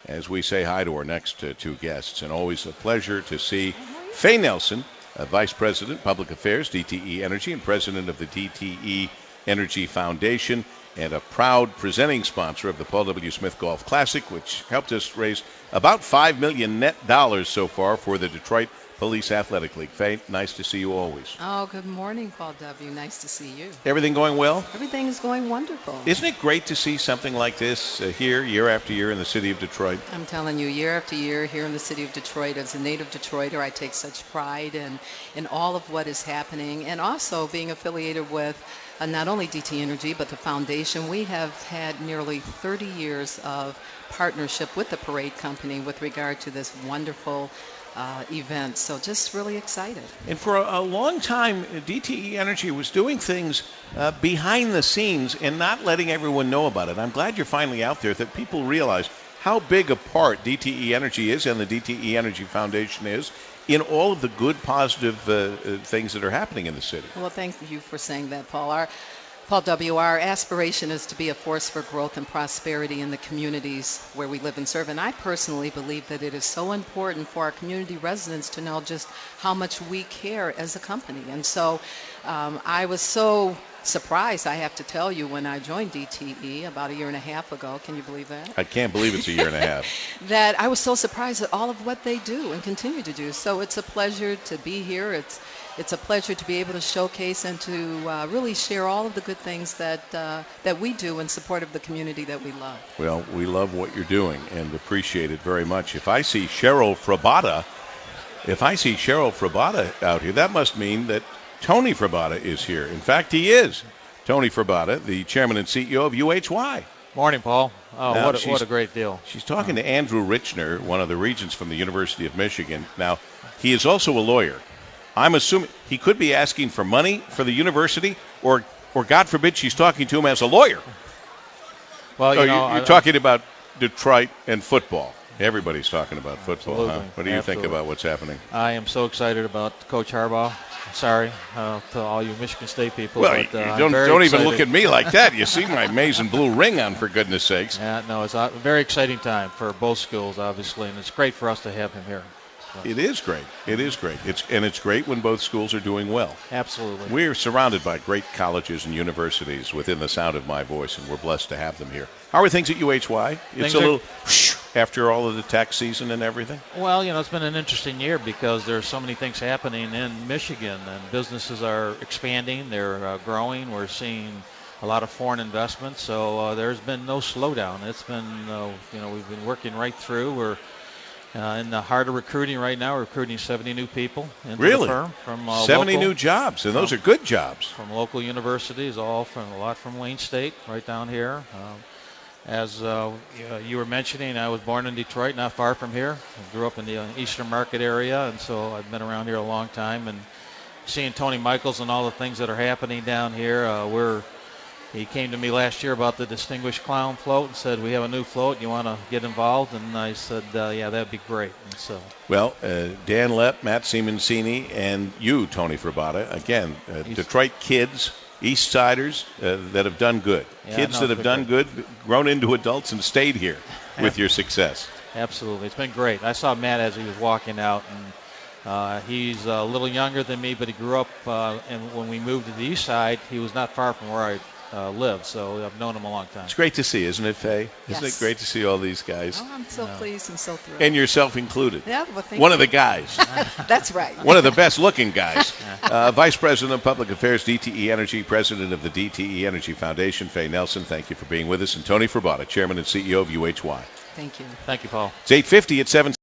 as we say hi to our next two guests. And always a pleasure to see Faye Nelson, Vice President, Public Affairs, DTE Energy, and President of the DTE Energy Foundation, and a proud presenting sponsor of the Paul W. Smith Golf Classic, which helped us raise about $5 million net so far for the Detroit Police Athletic League. Faye, nice to see you always. Oh, good morning, Paul W. Nice to see you. Everything going well? Everything is going wonderful. Isn't it great to see something like this here year after year in the city of Detroit? I'm telling you, year after year here in the city of Detroit, as a native Detroiter, I take such pride in all of what is happening, and also being affiliated with not only DT Energy, but the foundation. We have had nearly 30 years of partnership with the parade company with regard to this wonderful event. So just really excited. And for a long time, DTE Energy was doing things behind the scenes and not letting everyone know about it. I'm glad you're finally out there, that people realize how big a part DTE Energy is and the DTE Energy Foundation is in all of the good, positive things that are happening in the city. Well, thank you for saying that, Paul. Paul W., our aspiration is to be a force for growth and prosperity in the communities where we live and serve. And I personally believe that it is so important for our community residents to know just how much we care as a company. And so I was so surprised, I have to tell you, when I joined DTE about a year and a half ago. Can you believe that? I can't believe it's a year and a half. That I was so surprised at all of what they do and continue to do. So it's a pleasure to be here. It's a pleasure to be able to showcase and to really share all of the good things that we do in support of the community that we love. Well, we love what you're doing and appreciate it very much. If I see Cheryl Frabotta out here, that must mean that Tony Frabotta is here. In fact, he is. Tony Frabotta, the chairman and CEO of UHY. Morning, Paul. Oh, what a great deal. She's talking to Andrew Richner, one of the regents from the University of Michigan. Now, he is also a lawyer. I'm assuming he could be asking for money for the university, or God forbid, she's talking to him as a lawyer. Well, you're talking about Detroit and football. Everybody's talking about football. Huh? What do you think about what's happening? I am so excited about Coach Harbaugh. Sorry to all you Michigan State people. Well, but, don't even look at me like that. You see my maize and blue ring on, for goodness sakes. Yeah, no, it's a very exciting time for both schools, obviously, and it's great for us to have him here. It is great. It is great. It's great when both schools are doing well. Absolutely. We're surrounded by great colleges and universities within the sound of my voice, and we're blessed to have them here. How are things at UHY? It's a little after all of the tax season and everything. Well, it's been an interesting year because there's so many things happening in Michigan, and businesses are expanding. They're growing. We're seeing a lot of foreign investment, so there's been no slowdown. It's been, we've been working right through. We're in the heart of recruiting right now. We're recruiting 70 new people into the firm. From 70 new jobs, and those are good jobs. From local universities, a lot from Wayne State, right down here. As you were mentioning, I was born in Detroit, not far from here. I grew up in the Eastern Market area, and so I've been around here a long time. And seeing Tony Michaels and all the things that are happening down here, he came to me last year about the Distinguished Clown Float and said, we have a new float. You want to get involved? And I said, yeah, that'd be great. And so, well, Dan Lepp, Matt Simoncini, and you, Tony Frabotta, again, Detroit kids, East Siders that have done good. Kids that have done good, grown into adults and stayed here with your success. Absolutely. It's been great. I saw Matt as he was walking out, and he's a little younger than me, but he grew up, and when we moved to the East Side, he was not far from where I live, so I've known him a long time. It's great to see, isn't it, Faye? Yes. Isn't it great to see all these guys? Oh, I'm so pleased and so thrilled. And yourself included. Yeah, well, thank One you. of the guys. That's right. One of the best-looking guys. Vice President of Public Affairs, DTE Energy, President of the DTE Energy Foundation, Faye Nelson, thank you for being with us. And Tony Frabotta, Chairman and CEO of UHY. Thank you. Thank you, Paul. It's 8:50 at 7.